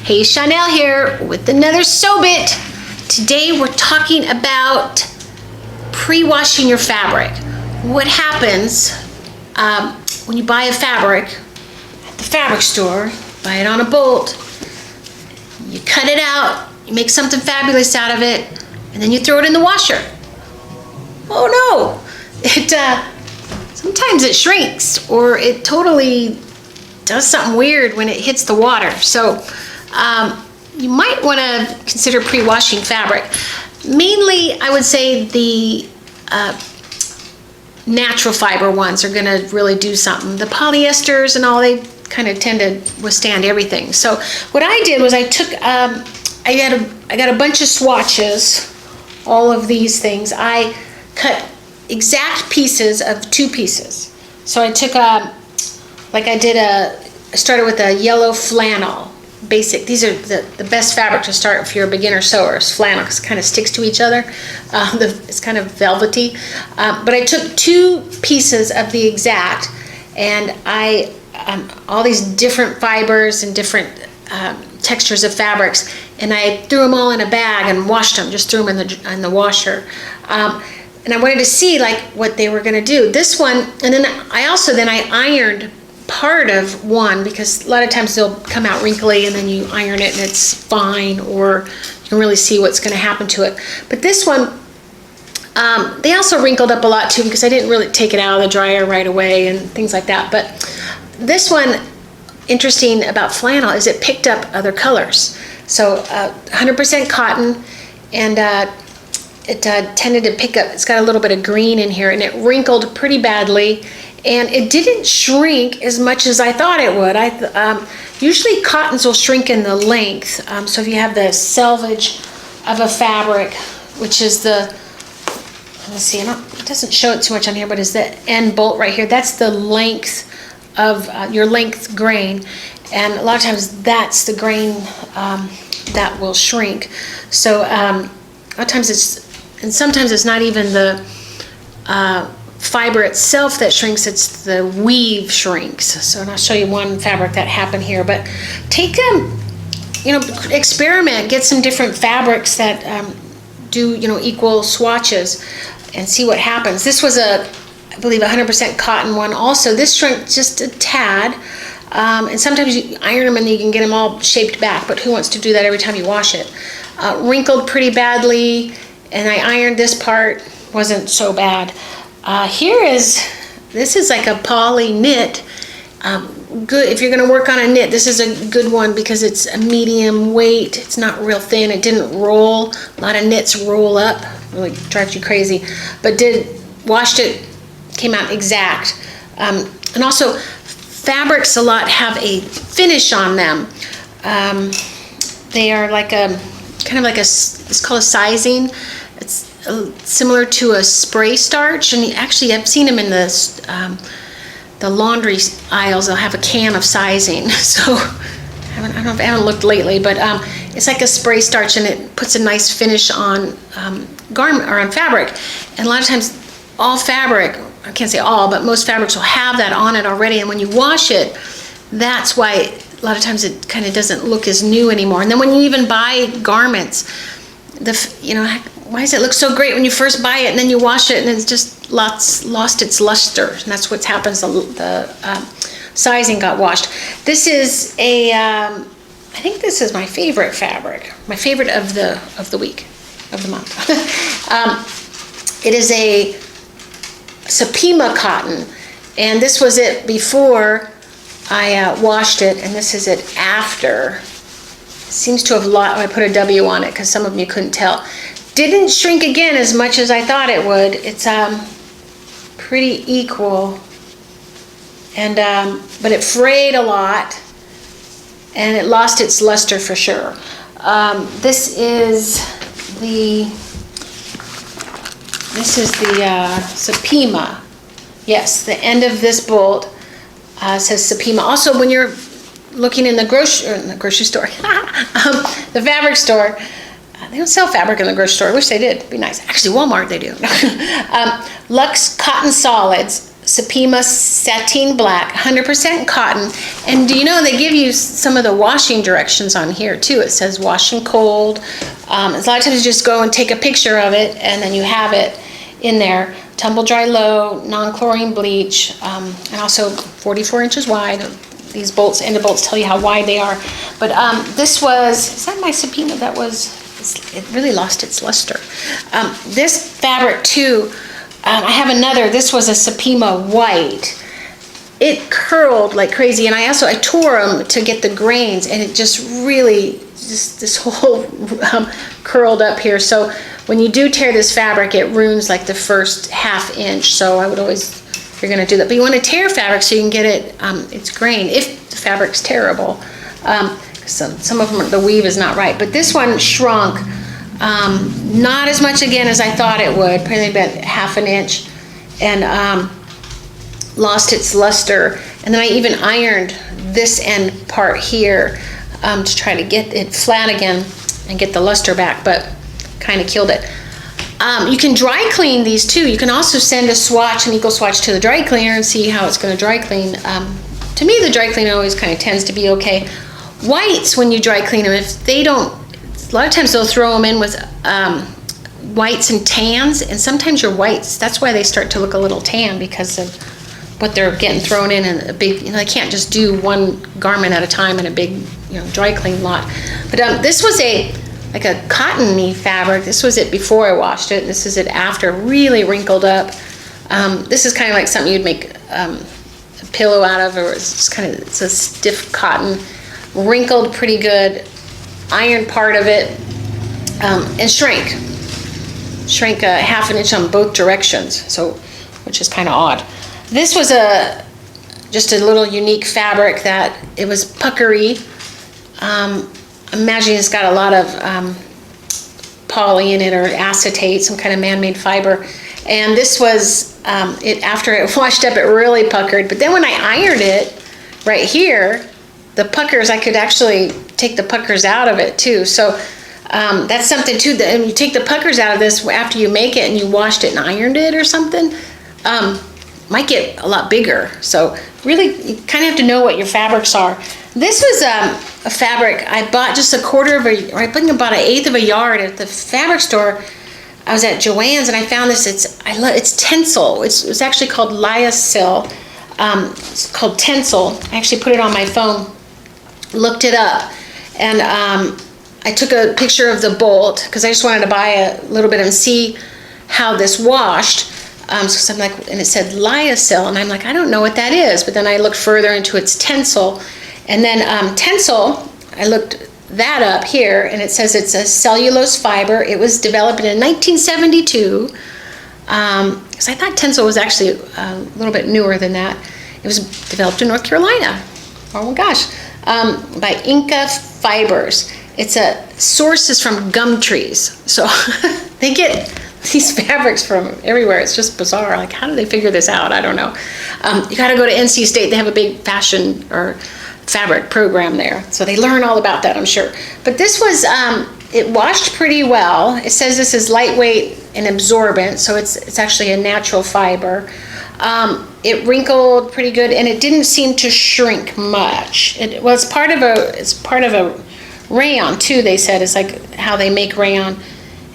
Hey, Chanel here with another SewBit. Today we're talking about pre-washing your fabric. What happens when you buy a fabric at the fabric store, buy it on a bolt, you cut it out, you make something fabulous out of it, and then you throw it in the washer. Oh no! Sometimes it shrinks, or it totally does something weird when it hits the water. So you might want to consider pre-washing fabric. Mainly, I would say the natural fiber ones are going to really do something. The polyesters and all, they kind of tend to withstand everything. So what I did was I took, I got a bunch of swatches, all of these things. I cut exact pieces of 2 pieces. So I took I started with a yellow flannel, basic. These are the best fabric to start if you're a beginner sewer, is flannel, because it kind of sticks to each other. It's kind of velvety. But I took 2 pieces of the exact, and I, all these different fibers and different textures of fabrics, and I threw them all in a bag and washed them, just threw them in the washer. And I wanted to see like what they were going to do. This one, and then I ironed part of one, because a lot of times they'll come out wrinkly and then you iron it and it's fine, or you can really see what's going to happen to it. But this one, they also wrinkled up a lot too, because I didn't really take it out of the dryer right away and things like that. But this one, interesting about flannel is it picked up other colors. So 100% cotton, and it tended to pick up, it's got a little bit of green in here, and it wrinkled pretty badly, and it didn't shrink as much as I thought it would. Usually cottons will shrink in the length, so if you have the selvage of a fabric, which is the, let's see, it doesn't show it too much on here, but it's the end bolt right here. That's the length of your length grain, and a lot of times that's the grain that will shrink. So a lot of times and sometimes it's not even the fiber itself that shrinks, it's the weave shrinks. So, and I'll show you one fabric that happened here. But take experiment, get some different fabrics that do, equal swatches, and see what happens. This was I believe 100% cotton one also. This shrunk just a tad. And sometimes you iron them and you can get them all shaped back, but who wants to do that every time you wash it? Wrinkled pretty badly, and I ironed this part, wasn't so bad. This is like a poly knit. Good if you're going to work on a knit. This is a good one because it's a medium weight. It's not real thin. It didn't roll. A lot of knits roll up, really drives you crazy. But washed it, came out exact. And also, fabrics a lot have a finish on them. They are like it's called a sizing. It's similar to a spray starch, and actually I've seen them in the laundry aisles. They'll have a can of sizing. So I haven't looked lately, but it's like a spray starch, and it puts a nice finish on garment or on fabric. And a lot of times, all fabric, I can't say all, but most fabrics will have that on it already, and when you wash it, that's why a lot of times it kind of doesn't look as new anymore. And then when you even buy garments, why does it look so great when you first buy it, and then you wash it and it's just lost its luster? And that's what happens. The sizing got washed. This is I think this is my favorite fabric, my favorite of the week, of the month. It is a Supima cotton, and this was it before I washed it, and this is it after. It seems to have I put a W on it because some of them you couldn't tell. Didn't shrink again as much as I thought it would. It's pretty equal, and but it frayed a lot, and it lost its luster for sure. This is the Supima. Yes, the end of this bolt says Supima. Also, when you're looking in the grocery store, the fabric store, they don't sell fabric in the grocery store. I wish they did. It'd be nice. Actually, Walmart they do. Luxe Cotton Solids. Supima sateen black, 100% cotton. And do you know they give you some of the washing directions on here too? It says wash and cold. A lot of times you just go and take a picture of it and then you have it in there. Tumble dry low, non-chlorine bleach, and also 44 inches wide. These bolts, end of bolts tell you how wide they are. But this was, is that my Supima? That was, it really lost its luster. This fabric too, I have another, this was a Supima white. It curled like crazy, and I tore them to get the grains, and it just really, this whole curled up here. So when you do tear this fabric, it ruins like the first ½ inch. So I would always, if you're gonna do that, but you wanna tear fabric so you can get it, its grain, if the fabric's tearable. Some of them, the weave is not right, but this one shrunk, not as much again as I thought it would, probably about ½ inch, and lost its luster. And then I even ironed this end part here to try to get it flat again and get the luster back, but kind of killed it. You can dry clean these too. You can also send a swatch, an equal swatch, to the dry cleaner and see how it's going to dry clean. To me, the dry cleaner always kind of tends to be okay. Whites, when you dry clean them, if they don't, a lot of times they'll throw them in with whites and tans, and sometimes your whites, that's why they start to look a little tan, because of what they're getting thrown in a big, they can't just do one garment at a time in a big, dry clean lot. But this was like a cottony fabric. This was it before I washed it. This is it after, really wrinkled up. This is kind of like something you'd make a pillow out of, or it's just kind of, it's a stiff cotton, wrinkled pretty good, ironed part of it, and shrank a ½ inch on both directions, so, which is kind of odd. This was just a little unique fabric that it was puckery. Imagine it's got a lot of poly in it, or acetate, some kind of man-made fiber. And this was, after it washed up, it really puckered. But then when I ironed it right here, the puckers, I could actually take the puckers out of it too. So that's something too, that you take the puckers out of this after you make it and you washed it and ironed it or something, might get a lot bigger. So really, you kind of have to know what your fabrics are. This was a fabric I bought just I think about 1/8 of a yard at the fabric store. I was at Joann's and I found this. It's tencel. It's actually called lyocell. It's called tencel. I actually put it on my phone, looked it up, and I took a picture of the bolt because I just wanted to buy a little bit and see how this washed. So I'm like, and it said lyocell, and I'm like, I don't know what that is. But then I looked further into its tencel, and then tencel, I looked that up here, and it says it's a cellulose fiber. It was developed in 1972. Because I thought tencel was actually a little bit newer than that. It was developed in North Carolina. Oh my gosh, by Inca Fibers. It's a source is from gum trees, so they get these fabrics from everywhere. It's just bizarre. Like, how do they figure this out? I don't know. You got to go to NC State. They have a big fashion or fabric program there, so they learn all about that, I'm sure. But this was, it washed pretty well. It says this is lightweight and absorbent, so it's actually a natural fiber. It wrinkled pretty good, and it didn't seem to shrink much. It's part of a rayon too. They said it's like how they make rayon.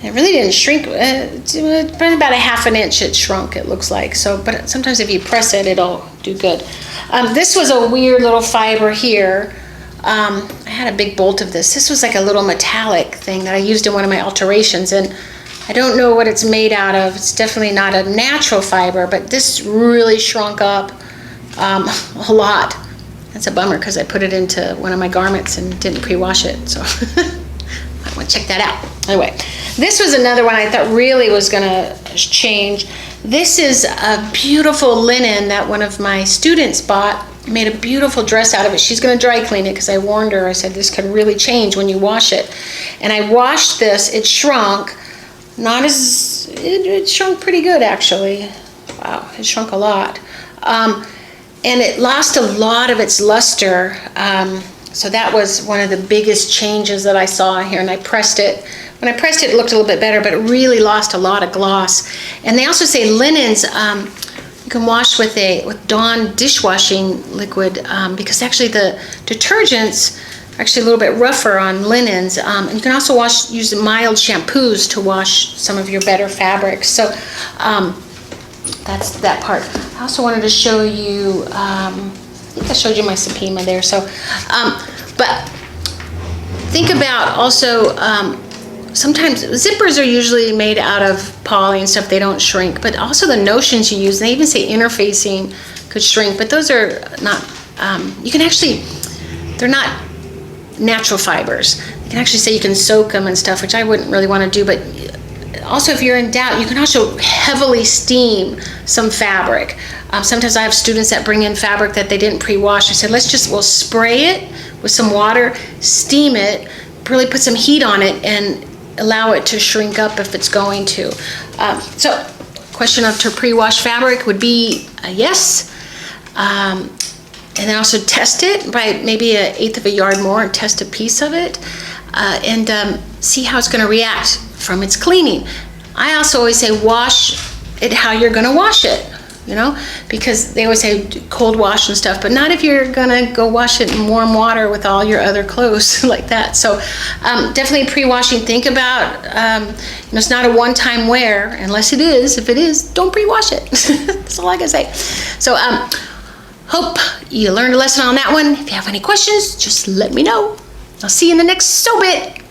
It really didn't shrink. Probably about 1/2 inch it shrunk, it looks like. So, but sometimes if you press it, it'll do good. This was a weird little fiber here. I had a big bolt of this. This was like a little metallic thing that I used in one of my alterations, and I don't know what it's made out of. It's definitely not a natural fiber, but this really shrunk up a lot. That's a bummer because I put it into one of my garments and didn't pre-wash it, so I want to check that out. Anyway, this was another one I thought really was going to change. This is a beautiful linen that one of my students bought, made a beautiful dress out of it. She's going to dry clean it because I warned her. I said, this could really change when you wash it. And I washed this. It shrunk. It shrunk pretty good, actually. Wow, it shrunk a lot. And it lost a lot of its luster. So that was one of the biggest changes that I saw here, and I pressed it. When I pressed it, it looked a little bit better, but it really lost a lot of gloss. And they also say linens You can wash with Dawn dishwashing liquid because actually the detergents are actually a little bit rougher on linens. And you can also use mild shampoos to wash some of your better fabrics. So that's that part. I also wanted to show you, I think I showed you my Supima there. So, but think about also, sometimes zippers are usually made out of poly and stuff. They don't shrink, but also the notions you use, they even say interfacing could shrink, but those are not, you can actually, they're not natural fibers. You can actually say you can soak them and stuff, which I wouldn't really want to do, but also if you're in doubt, you can also heavily steam some fabric. Sometimes I have students that bring in fabric that they didn't pre-wash. I said, we'll spray it with some water, steam it, really put some heat on it, and allow it to shrink up if it's going to. So, question of to pre-wash fabric would be a yes. And then also test it by maybe 1/8 of a yard more and test a piece of it and see how it's going to react from its cleaning. I also always say wash it how you're going to wash it, because they always say cold wash and stuff, but not if you're going to go wash it in warm water with all your other clothes like that. So definitely pre-washing. Think about, it's not a one-time wear unless it is. If it is, don't pre-wash it. That's all I can say. So hope you learned a lesson on that one. If you have any questions, just let me know. I'll see you in the next SewBit.